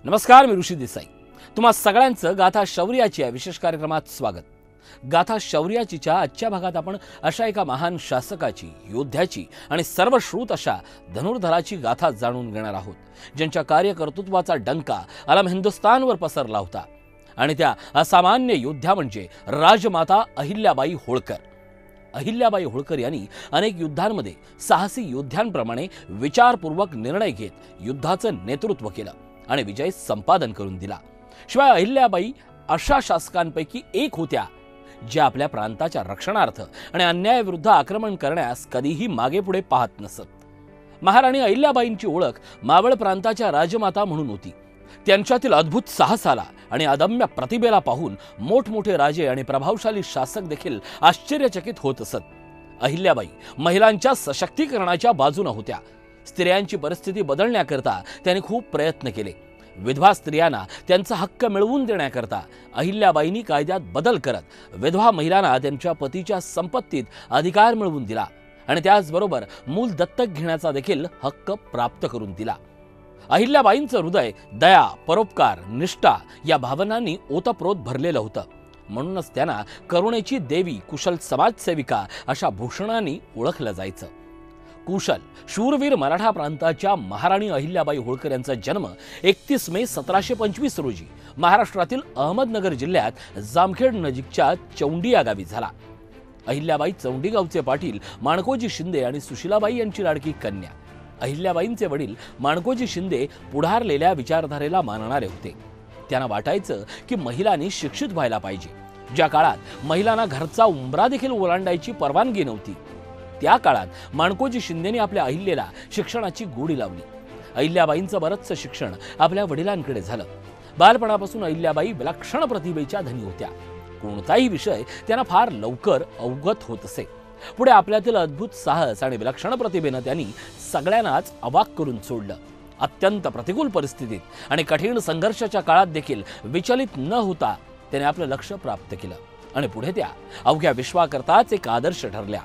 नमस्कार, मी ऋषी देसाई. तुम्हा सगळ्यांचं गाथा शौर्याची या विशेष कार्यक्रमात स्वागत. गाथा शौर्याचीच्या आजच्या भागात आपण अशा एका महान शासकाची, योद्ध्याची आणि सर्वश्रुत अशा धनुर्धराची गाथा जाणून घेणार आहोत, ज्यांच्या कार्यकर्तृत्वाचा डंका आलम हिंदुस्थानवर पसरला होता. आणि त्या असामान्य योद्ध्या म्हणजे राजमाता अहिल्याबाई होळकर. अहिल्याबाई होळकर यांनी अनेक युद्धांमध्ये साहसी योद्ध्यांप्रमाणे विचारपूर्वक निर्णय घेत युद्धाचं नेतृत्व केलं आणि विजय संपादन करून दिला. शिवाय अहिल्याबाई अशा शासकांपैकी एक होत्या ज्या आपल्या प्रांताच्या रक्षणार्थ आणि अन्यायाविरुद्ध आक्रमण करण्यास कधीही मागे पुढे पाहत नसत. महाराणी अहिल्याबाईंची ओळख मावळ प्रांताच्या राजमाता म्हणून होती. त्यांच्यातील अद्भुत साहसाला आणि अदम्य प्रतिभेला पाहून मोठमोठे राजे आणि प्रभावशाली शासक देखील आश्चर्यचकित होत असत. अहिल्याबाई महिलांच्या सशक्तीकरणाच्या बाजूने होत्या. स्त्रियांची परिस्थिती बदलण्याकरता त्यांनी खूप प्रयत्न केले. विधवा स्त्रियांना त्यांचा हक्क मिळवून देण्याकरता अहिल्याबाईंनी कायद्यात बदल करत विधवा महिलांना त्यांच्या पतीच्या संपत्तीत अधिकार मिळवून दिला आणि त्याचबरोबर मूल दत्तक घेण्याचा देखील हक्क प्राप्त करून दिला. अहिल्याबाईंचं हृदय दया, परोपकार, निष्ठा या भावनांनी ओतप्रोत भरलेलं होतं. म्हणूनच त्यांना करुणेची देवी, कुशल समाजसेविका अशा भूषणांनी ओळखलं जायचं. कुशल, शूरवीर मराठा प्रांताच्या महाराणी अहिल्याबाई होळकर यांचा जन्म 31 मे 1725 रोजी महाराष्ट्रातील अहमदनगर जिल्ह्यात जामखेड नजीकच्या चौंडी या गावी झाला. अहिल्याबाई चौंडी गावचे पाटील माणकोजी शिंदे आणि सुशीलाबाई यांची लाडकी कन्या. अहिल्याबाईंचे वडील माणकोजी शिंदे पुढारलेल्या विचारधारेला मानणारे होते. त्यांना वाटायचं की महिलांनी शिक्षित व्हायला पाहिजे. ज्या काळात महिलांना घरचा उंबरा देखील ओलांडायची परवानगी नव्हती, त्या काळात माणकोजी शिंदेने आपल्या अहिल्याला शिक्षणाची गोडी लावली. अहिल्याबाईंचं बरंचसं शिक्षण आपल्या वडिलांकडे झालं. बालपणापासून अहिल्याबाई विलक्षण प्रतिभेच्या धनी होत्या. कोणताही विषय त्यांना फार लवकर अवगत होत असे. पुढे आपल्यातील अद्भुत साहस आणि विलक्षण प्रतिभेनं त्यांनी सगळ्यांनाच अवाक करून सोडलं. अत्यंत प्रतिकूल परिस्थितीत आणि कठीण संघर्षाच्या काळात देखील विचलित न होता त्याने आपलं लक्ष्य प्राप्त केलं आणि पुढे त्या अवघ्या विश्वाकरताच एक आदर्श ठरल्या.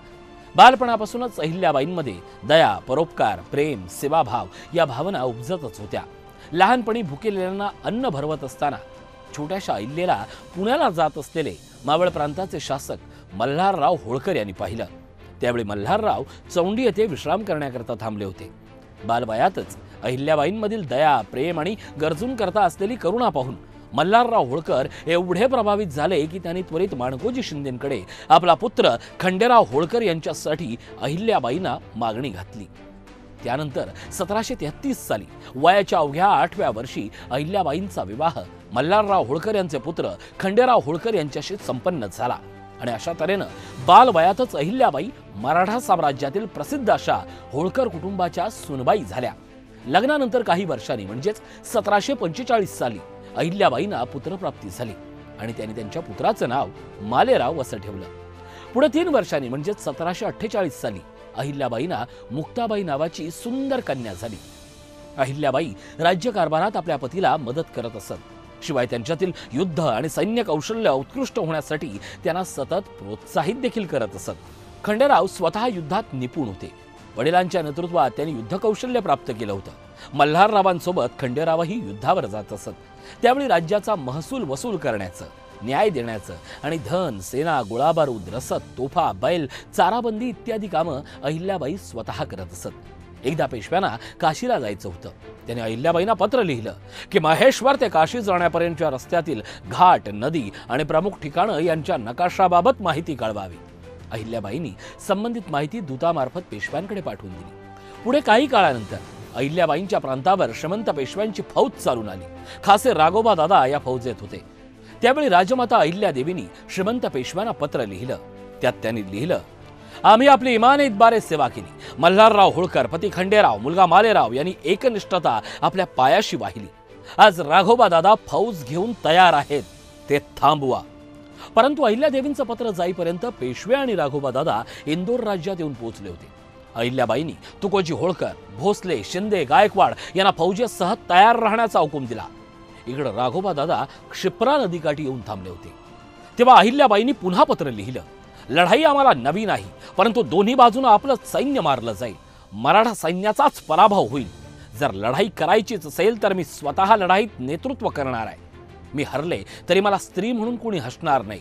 बालपणापासूनच अहिल्याबाईंमध्ये दया, परोपकार, प्रेम, सेवाभाव या भावना उपजतच होत्या. लहानपणी भुकेलेल्यांना अन्न भरवत असताना छोट्याशा अहिल्याला पुण्याला जात असलेले मावळ प्रांताचे शासक मल्हारराव होळकर यांनी पाहिलं. त्यावेळी मल्हारराव चौंडी येथे विश्राम करण्याकरता थांबले होते. बालवयातच अहिल्याबाईंमधील दया, प्रेम आणि गरजूंकरता असलेली करुणा पाहून मल्हारराव होळकर एवढे प्रभावित झाले की त्यांनी त्वरित माणकोजी शिंदेंकडे आपला पुत्र खंडेराव होळकर यांच्यासाठी अहिल्याबाईंना मागणी घातली. त्यानंतर 1733 साली वयाच्या अवघ्या 8व्या वर्षी अहिल्याबाईंचा विवाह मल्हारराव होळकर यांचे पुत्र खंडेराव होळकर यांच्याशी संपन्न झाला आणि अशा तऱ्हेनं बालवयातच अहिल्याबाई मराठा साम्राज्यातील प्रसिद्ध अशा होळकर कुटुंबाच्या सुनबाई झाल्या. लग्नानंतर काही वर्षांनी म्हणजेच 1745 साली अहिल्याबाईंना पुत्रप्राप्ती झाली आणि त्यांनी त्यांच्या पुत्राचं नाव मालेराव असं ठेवलं. पुढे 3 वर्षांनी म्हणजेच 1748 साली अहिल्याबाईंना मुक्ताबाई नावाची सुंदर कन्या झाली. अहिल्याबाई राज्यकारभारात आपल्या पतीला मदत करत असत. शिवाय त्यांच्यातील युद्ध आणि सैन्य कौशल्य उत्कृष्ट होण्यासाठी त्यांना सतत प्रोत्साहित देखील करत असत. खंडेराव स्वतः युद्धात निपुण होते. वडिलांच्या नेतृत्वात त्यांनी युद्ध कौशल्य प्राप्त केलं होतं. मल्हाररावांसोबत खंडेरावही युद्धावर जात असत. त्यावेळी राज्याचा महसूल वसूल करण्याचं, न्याय देण्याचं आणि धन, सेना, गोळाबारूद, रसद, तोफा, बैल, चाराबंदी इत्यादी कामं अहिल्याबाई स्वतः करत असत. एकदा पेशव्यांना काशीला जायचं होतं. त्याने अहिल्याबाईंना पत्र लिहिलं की महेश्वर ते काशी जाण्यापर्यंतच्या रस्त्यातील घाट, नदी आणि प्रमुख ठिकाणं यांच्या नकाशाबाबत माहिती कळवावी. अहिल्याबाईंनी संबंधित माहिती दूतामार्फत पेशव्यांकडे पाठवून दिली. पुढे काही काळानंतर अहिल्याबाईंच्या प्रांतावर श्रीमंत पेशव्यांची फौज चालून आली. खासे राघोबा दादा या फौजेत होते. त्यावेळी राजमाता अहिल्यादेवींनी श्रीमंत पेशव्यांना पत्र लिहिलं. त्यात त्यांनी लिहिलं, आम्ही आपली इमानीतबारे सेवा केली. मल्हारराव होळकर, पती खंडेराव, मुलगा मालेराव यांनी एकनिष्ठता आपल्या पायाशी वाहिली. आज राघोबा दादा फौज घेऊन तयार आहेत, ते थांबवा. परंतु अहिल्यादेवींचं पत्र जाईपर्यंत पेशवे आणि राघोबा दादा इंदोर राज्यात येऊन पोहोचले होते. अहिल्याबाईंनी तुकोजी होळकर, भोसले, शिंदे, गायकवाड यांना फौजेसह तयार राहण्याचा हुकूम दिला. इकडे राघोबा दादा क्षिप्रा नदीकाठी येऊन थांबले होते. तेव्हा अहिल्याबाईंनी पुन्हा पत्र लिहिलं, लढाई आम्हाला नवी नाही, परंतु दोन्ही बाजूने आपलं सैन्य मारलं जाईल. मराठा सैन्याचाच पराभव होईल. जर लढाई करायचीच असेल तर मी स्वतः लढाईत नेतृत्व करणार आहे. मी हरले तरी मला स्त्री म्हणून कोणी हसणार नाही,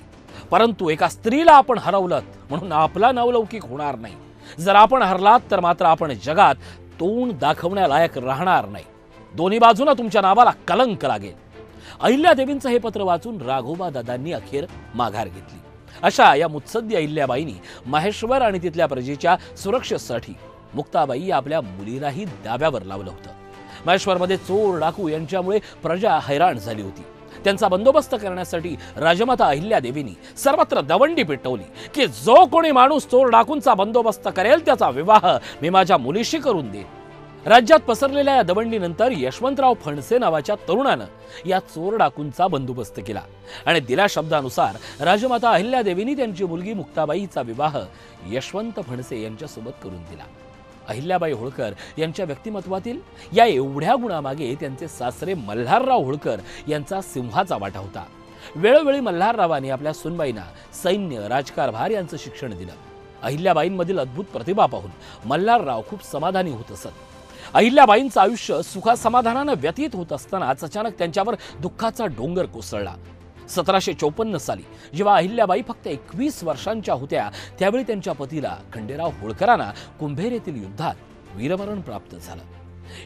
परंतु एका स्त्रीला आपण हरवलं म्हणून आपला नावलौकिक होणार नाही. जर आपण हरलात तर मात्र आपण जगात तोंड दाखवण्यालायक राहणार नाही. दोन्ही बाजूने तुमच्या नावाला कलंक लागेल. अहिल्यादेवींचं हे पत्र वाचून राघोबा दादांनी अखेर माघार घेतली. अशा या मुत्सद्दी अहिल्याबाईंनी माहेश्वर आणि तिथल्या प्रजेच्या सुरक्षेसाठी मुक्ताबाई आपल्या मुलीलाही दाब्यावर लावलं होतं. माहेश्वरमध्ये चोर डाकू यांच्यामुळे प्रजा हैराण झाली होती. त्यांचा बंदोबस्त करण्यासाठी राजमाता अहिल्यादेवींनी सर्वत्र दवंडी पेटवली की जो कोणी माणूस चोर डाकूंचा बंदोबस्त करेल त्याचा विवाह मी माझ्या मुलीशी करून देईन. राज्यात पसरलेल्या या दवंडीनंतर यशवंतराव फणसे नावाच्या तरुणानं या चोर डाकूंचा बंदोबस्त केला आणि दिल्या शब्दानुसार राजमाता अहिल्यादेवींनी त्यांची मुलगी मुक्ताबाईचा विवाह यशवंत फणसे यांच्यासोबत करून दिला. अहिल्याबाई होळकर यांच्या व्यक्तिमत्वातील या एवढ्या गुणामागे त्यांचे सासरे मल्हारराव होळकर यांचा सिंहाचा वाटा होता. वेळोवेळी मल्हाररावांनी आपल्या सुनबाईंना सैन्य, राजकारभार यांचं शिक्षण दिलं. अहिल्याबाईंमधील अद्भुत प्रतिभा पाहून मल्हारराव खूप समाधानी होत असत. अहिल्याबाईंचं आयुष्य सुखासमाधानानं व्यतीत होत असतानाच अचानक त्यांच्यावर दुःखाचा डोंगर कोसळला. 1754 साली जेव्हा अहिल्याबाई फक्त 21 वर्षांच्या होत्या त्यावेळी त्यांच्या पतीला खंडेराव होळकरांना कुंभेर येथील युद्धात वीरमरण प्राप्त झालं.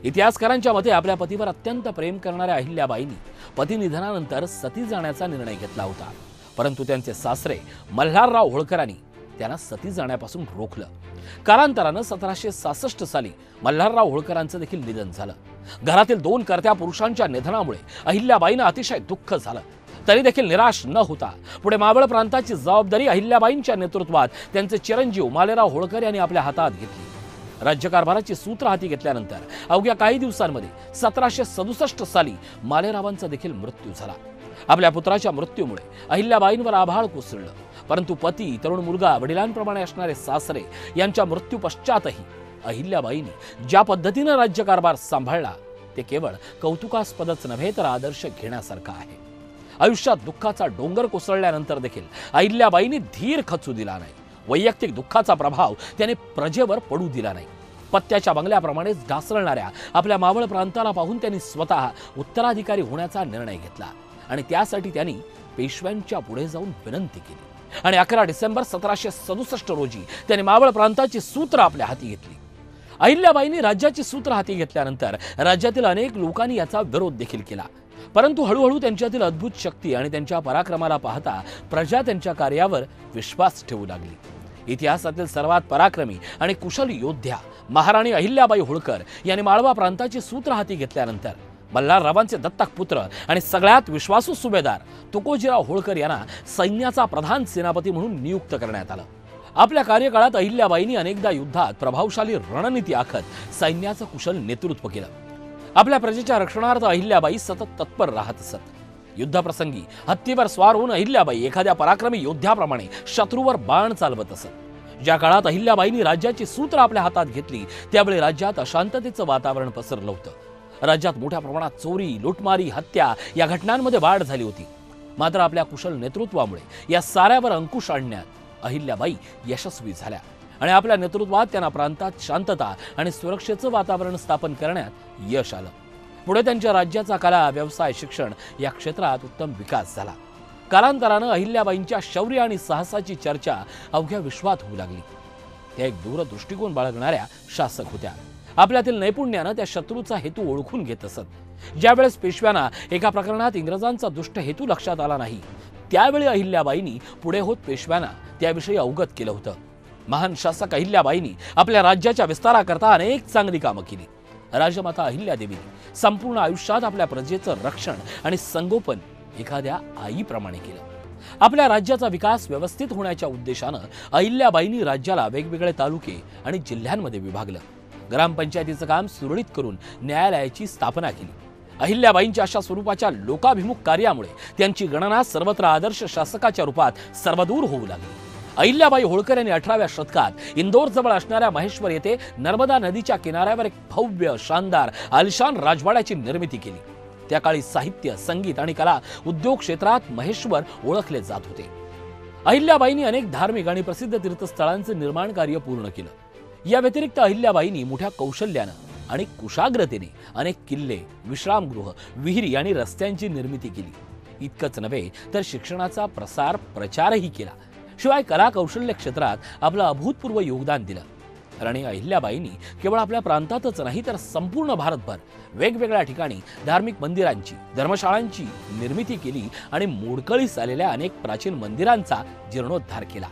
इतिहासकारांच्या मते आपल्या पतीवर अत्यंत प्रेम करणाऱ्या अहिल्याबाईंनी पती निधनानंतर सती जाण्याचा निर्णय घेतला होता, परंतु त्यांचे सासरे मल्हारराव होळकरांनी त्यांना सती जाण्यापासून रोखलं. कालांतरानं 1766 साली मल्हारराव होळकरांचं देखील निधन झालं. घरातील 2 कर्त्या पुरुषांच्या निधनामुळे अहिल्याबाईंना अतिशय दुःख झालं. तरी देखील निराश न होता पुढे मावळ प्रांताची जबाबदारी अहिल्याबाईंच्या नेतृत्वात त्यांचे चिरंजीव मालेराव होळकर यांनी आपल्या हातात घेतली. राज्यकारभाराची सूत्र हाती घेतल्यानंतर अवघ्या काही दिवसांमध्ये 1767 साली मालेरावांचा देखील मृत्यू झाला. आपल्या पुत्राच्या मृत्यूमुळे अहिल्याबाईंवर आभाळ कोसळलं, परंतु पती, तरुण मुलगा, वडिलांप्रमाणे असणारे सासरे यांच्या मृत्यू पश्चातही अहिल्याबाईंनी ज्या पद्धतीने राज्यकारभार सांभाळला ते केवळ कौतुकास्पदच नव्हे तर आदर्श घेण्यासारखं आहे. आयुष्यात दुःखाचा डोंगर कोसळल्यानंतर देखील अहिल्याबाईंनी धीर खचू दिला नाही. वैयक्तिक दुःखाचा प्रभाव त्याने प्रजेवर पडू दिला नाही. पत्त्याच्या बंगल्याप्रमाणेच ढासळणाऱ्या आपल्या मावळ प्रांताला पाहून त्यांनी स्वतः उत्तराधिकारी होण्याचा निर्णय घेतला आणि त्यासाठी त्यांनी पेशव्यांच्या पुढे जाऊन विनंती केली आणि 11 डिसेंबर 1767 रोजी त्यांनी मावळ प्रांताची सूत्र आपल्या हाती घेतली. अहिल्याबाईंनी राज्याची सूत्र हाती घेतल्यानंतर राज्यातील अनेक लोकांनी याचा विरोध देखील केला, परंतु हळूहळू त्यांच्यातील अद्भुत शक्ती आणि त्यांच्या पराक्रमाला पाहता प्रजा त्यांच्या कार्यावर विश्वास ठेवू लागली. इतिहासातील सर्वात पराक्रमी आणि कुशल योद्ध्या महाराणी अहिल्याबाई होळकर यांनी माळवा प्रांताची सूत्र हाती घेतल्यानंतर मल्हाररावांचे दत्तक पुत्र आणि सगळ्यात विश्वासू सुभेदार तुकोजीराव होळकर यांना सैन्याचा प्रधान सेनापती म्हणून नियुक्त करण्यात आलं. आपल्या कार्यकाळात अहिल्याबाईंनी अनेकदा युद्धात प्रभावशाली रणनीती आखत सैन्याचं कुशल नेतृत्व केलं. आपल्या प्रजेच्या रक्षणार्थ अहिल्याबाई सतत तत्पर राहत असत. युद्धप्रसंगी हत्तीवर स्वार होऊन अहिल्याबाई एखाद्या पराक्रमी योद्ध्याप्रमाणे शत्रूवर बाण चालवत असत. ज्या काळात अहिल्याबाईंनी राज्याची सूत्र आपल्या हातात घेतली त्यावेळी राज्यात अशांततेचं वातावरण पसरलं होतं. राज्यात मोठ्या प्रमाणात चोरी, लुटमारी, हत्या या घटनांमध्ये वाढ झाली होती. मात्र आपल्या कुशल नेतृत्वामुळे या साऱ्यावर अंकुश आणण्यात अहिल्याबाई यशस्वी झाल्या आणि आपल्या नेतृत्वात त्यांना प्रांतात शांतता आणि सुरक्षेचं वातावरण स्थापन करण्यात यश आलं. पुढे त्यांच्या राज्याचा कला, व्यवसाय, शिक्षण या क्षेत्रात उत्तम विकास झाला. कालांतरानं अहिल्याबाईंच्या शौर्य आणि साहसाची चर्चा अवघ्या विश्वात होऊ लागली. त्या एक दूरदृष्टिकोन बाळगणाऱ्या शासक होत्या. आपल्यातील नैपुण्यानं त्या शत्रूचा हेतू ओळखून घेत असत. ज्यावेळेस पेशव्यांना एका प्रकरणात इंग्रजांचा दुष्ट हेतू लक्षात आला नाही त्यावेळी अहिल्याबाईंनी पुढे होत पेशव्यांना त्याविषयी अवगत केलं होतं. महान शासक अहिल्याबाईंनी आपल्या राज्याच्या विस्ताराकरता अनेक चांगली कामं केली. राजमाता अहिल्यादेवींनी संपूर्ण आयुष्यात आपल्या प्रजेचं रक्षण आणि संगोपन एखाद्या आईप्रमाणे केलं. आपल्या राज्याचा विकास व्यवस्थित होण्याच्या उद्देशानं अहिल्याबाईंनी राज्याला वेगवेगळे तालुके आणि जिल्ह्यांमध्ये विभागलं. ग्रामपंचायतीचं काम सुरळीत करून न्यायालयाची स्थापना केली. अहिल्याबाईंच्या अशा स्वरूपाच्या लोकाभिमुख कार्यामुळे त्यांची गणना सर्वत्र आदर्श शासकाच्या रूपात सर्वदूर होऊ लागली. अहिल्याबाई होळकर यांनी 18व्या शतकात इंदोर जवळ असणाऱ्या महेश्वर येथे नर्मदा नदीच्या किनाऱ्यावर एक भव्य, शानदार, आलिशान राजवाड्याची निर्मिती केली. त्या काळी साहित्य, संगीत आणि कला उद्योग क्षेत्रात महेश्वर ओळखले जात होते. अहिल्याबाईंनी अनेक धार्मिक आणि प्रसिद्ध तीर्थस्थळांचे निर्माण कार्य पूर्ण केलं. या व्यतिरिक्त अहिल्याबाईंनी मोठ्या कौशल्यानं आणि कुशाग्रतेने अनेक किल्ले, विश्रामगृह, विहिरी आणि रस्त्यांची निर्मिती केली. इतकंच नव्हे तर शिक्षणाचा प्रचारही केला. शिवाय कला कौशल्य क्षेत्रात आपलं अभूतपूर्व योगदान दिलं. राणी अहिल्याबाईंनी केवळ आपल्या प्रांतातच नाही तर संपूर्ण भारतभर वेगवेगळ्या ठिकाणी धार्मिक मंदिरांची, धर्मशाळांची निर्मिती केली आणि मोडकळीस आलेल्या अनेक प्राचीन मंदिरांचा जीर्णोद्धार केला.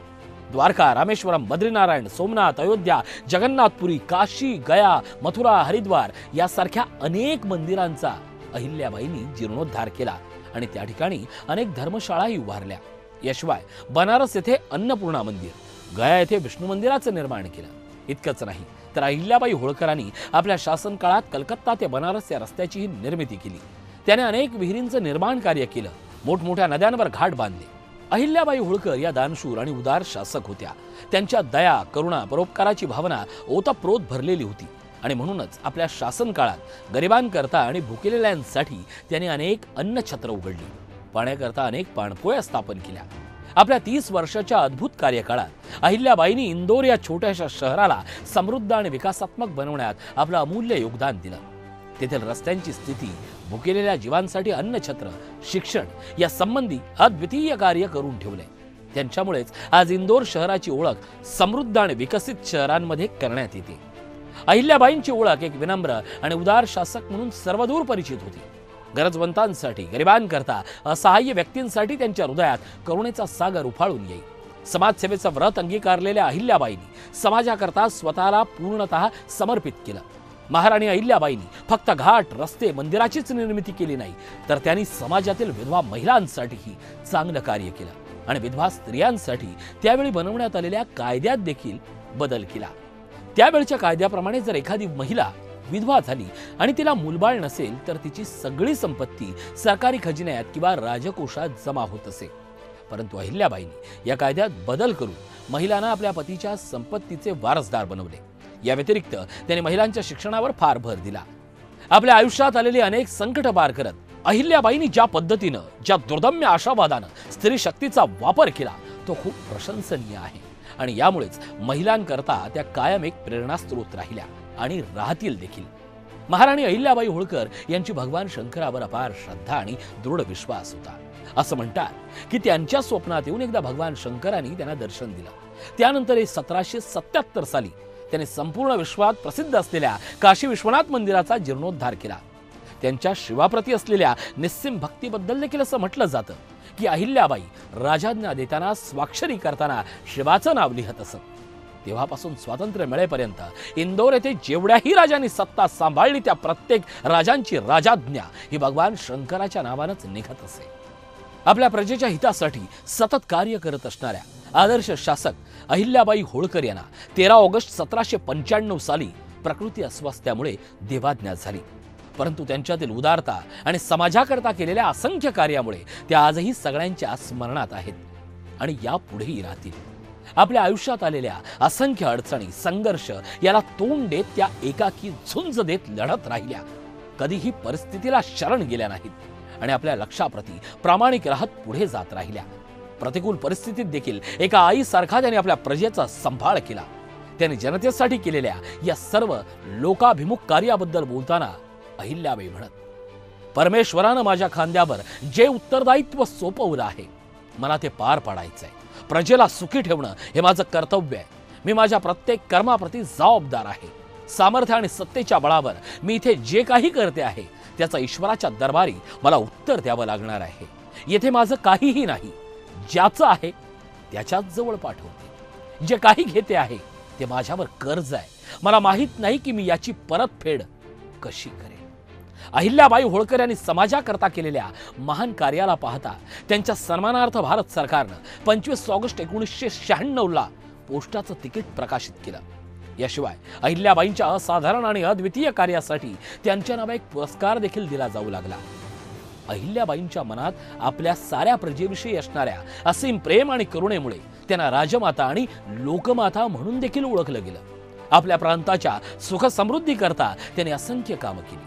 द्वारका, रामेश्वरम, बद्रीनारायण, सोमनाथ, अयोध्या, जगन्नाथपुरी, काशी, गया, मथुरा, हरिद्वार यासारख्या अनेक मंदिरांचा अहिल्याबाईंनी जीर्णोद्धार केला आणि त्या ठिकाणी अनेक धर्मशाळाही उभारल्या. याशिवाय बनारस येथे अन्नपूर्णा मंदिर, गया येथे विष्णू मंदिराचं निर्माण केलं. इतकंच नाही तर अहिल्याबाई होळकरांनी आपल्या शासन काळात कलकत्ता ते बनारस या रस्त्याचीही निर्मिती केली. त्याने अनेक विहिरींचं निर्माण कार्य केलं, मोठमोठ्या नद्यांवर घाट बांधले. अहिल्याबाई होळकर या दानशूर आणि उदार शासक होत्या. त्यांच्या दया, करुणा, परोपकाराची भावना ओतप्रोत भरलेली होती आणि म्हणूनच आपल्या शासन काळात गरिबांकरता आणि भुकेलेल्यांसाठी त्यांनी अनेक अन्नछत्र उघडली. पाण्याकरता अनेक पाणपोया स्थापन केल्या. आपल्या 30 वर्षाच्या अद्भुत कार्यकाळात अहिल्याबाईंनी इंदोर या छोट्याशा शहराला समृद्ध आणि विकासात्मक बनवण्यात आपलं अमूल्य योगदान दिलं. तेथील रस्त्यांची स्थिती, भुकेलेल्या जीवांसाठी अन्नछत्र, शिक्षण या संबंधी अद्वितीय कार्य करून ठेवले. त्यांच्यामुळेच आज इंदोर शहराची ओळख समृद्ध आणि विकसित शहरांमध्ये करण्यात येते. अहिल्याबाईंची ओळख एक विनम्र आणि उदार शासक म्हणून सर्वदूर परिचित होती. गरजवंतांसाठी, गरिबांकरता, असहाय्य व्यक्तींसाठी त्यांच्या हृदयात करुणेचा सागर उफाळून येई. समाजसेवेचं व्रत अंगीकारलेल्या अहिल्याबाईंनी समाजाकरता स्वतःला पूर्णतः समर्पित केलं. महाराणी अहिल्याबाईंनी फक्त घाट, रस्ते, मंदिराचीच निर्मिती केली नाही तर त्यांनी समाजातील विधवा महिलांसाठीही चांगलं कार्य केलं आणि विधवा स्त्रियांसाठी त्यावेळी बनवण्यात आलेल्या कायद्यात देखील बदल केला. त्यावेळच्या कायद्याप्रमाणे जर एखादी महिला विधवा झाली आणि तिला मूलबाळ नसेल तर तिची सगळी संपत्ती सरकारी खजिन्यात किंवा राजकोषात जमा होत असे. परंतु अहिल्याबाईंनी या कायद्यात बदल करून महिलांना आपल्या पतीच्या संपत्तीचे वारसदार बनवले. या व्यतिरिक्त त्यांनी महिलांच्या शिक्षणावर फार भर दिला. आपल्या आयुष्यात आलेली अनेक संकट पार करत अहिल्याबाईंनी ज्या पद्धतीनं, ज्या दुर्दम्य आशावादानं स्त्री शक्तीचा वापर केला तो खूप प्रशंसनीय आहे आणि यामुळेच महिलांकरता त्या कायम एक प्रेरणास्त्रोत राहिल्या आणि राहतील देखील. महाराणी अहिल्याबाई होळकर यांची भगवान शंकरावर अपार श्रद्धा आणि दृढ विश्वास होता. असं म्हणतात की त्यांच्या स्वप्नात येऊन एकदा भगवान शंकरांनी त्यांना दर्शन दिलं. त्यानंतर 1777 साली त्यांनी संपूर्ण विश्वात प्रसिद्ध असलेल्या काशी विश्वनाथ मंदिराचा जीर्णोद्धार केला. त्यांच्या शिवाप्रती असलेल्या निस्सीम भक्तीबद्दल देखील असं म्हटलं जातं की अहिल्याबाई राजाज्ञा देताना, स्वाक्षरी करताना शिवाचं नाव लिहत असत. तेव्हापासून स्वातंत्र्य मिळेपर्यंत इंदोर येथे जेवढ्याही राजांनी सत्ता सांभाळली त्या प्रत्येक राजांची राजाज्ञा ही भगवान शंकराच्या नावानंच निघत असे. आपल्या प्रजेच्या हितासाठी सतत कार्य करत असणाऱ्या आदर्श शासक अहिल्याबाई होळकर यांना 13 ऑगस्ट 1795 साली प्रकृती अस्वास्थ्यामुळे देवाज्ञा झाली. परंतु त्यांच्यातील उदारता आणि समाजाकरता केलेल्या असंख्य कार्यामुळे त्या आजही सगळ्यांच्या स्मरणात आहेत आणि यापुढेही राहतील. आपल्या आयुष्यात आलेल्या असंख्य अडचणी, संघर्ष याला तोंड देत त्या एकाकी झुंज देत लढत राहिल्या. कधीही परिस्थितीला शरण गेल्या नाहीत आणि आपल्या लक्ष्याप्रती प्रामाणिक राहत पुढे जात राहिल्या. प्रतिकूल परिस्थितीत देखील एका आईसारखा त्यांनी आपल्या प्रजेचा सांभाळ केला. त्यांनी जनतेसाठी केलेल्या या सर्व लोकाभिमुख कार्याबद्दल बोलताना अहिल्याबाई म्हणत, परमेश्वरानं माझ्या खांद्यावर जे उत्तरदायित्व सोपवलं आहे मला ते पार पाडायचंय. प्रजेला सुखी ठेवणं हे माझं कर्तव्य आहे. मी माझ्या प्रत्येक कर्माप्रती जबाबदार आहे. सामर्थ्य आणि सत्तेच्या बळावर मी इथे जे काही करते आहे त्याचा ईश्वराच्या दरबारी मला उत्तर द्यावं लागणार आहे. येथे माझं काहीही नाही. ज्याचं आहे त्याच्याच जवळ पाठवते. जे काही घेते आहे ते माझ्यावर कर्ज आहे. मला माहित नाही की मी याची परतफेड कशी करेन. अहिल्याबाई होळकर यांनी समाजाकरता केलेल्या महान कार्याला पाहता त्यांच्या सन्मानार्थ भारत सरकारनं 25 ऑगस्ट 1996 ला पोस्टाचं तिकीट प्रकाशित केलं. याशिवाय अहिल्याबाईंच्या असाधारण आणि अद्वितीय कार्यासाठी त्यांच्या नावे एक पुरस्कार देखील दिला जाऊ लागला. अहिल्याबाईंच्या मनात आपल्या साऱ्या प्रजेविषयी असणाऱ्या असीम प्रेम आणि करुणेमुळे त्यांना राजमाता आणि लोकमाता म्हणून देखील ओळखलं गेलं. आपल्या प्रांताच्या सुख समृद्धी करता त्यांनी असंख्य कामं केली.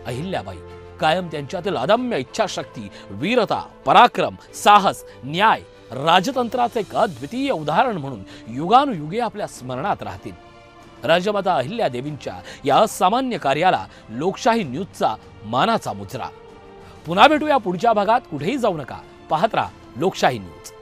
अहिल्याबाई कायम त्यांच्यातील अदम्य इच्छाशक्ती, वीरता, पराक्रम, साहस, न्याय, राजतंत्राचे एक अद्वितीय उदाहरण म्हणून युगानुयुगे आपल्या स्मरणात राहतील. राजमाता अहिल्यादेवींच्या या असामान्य कार्याला लोकशाही न्यूजचा मानाचा मुजरा. पुन्हा भेटूया पुढच्या भागात. कुठेही जाऊ नका. पाहत राहा लोकशाही न्यूज.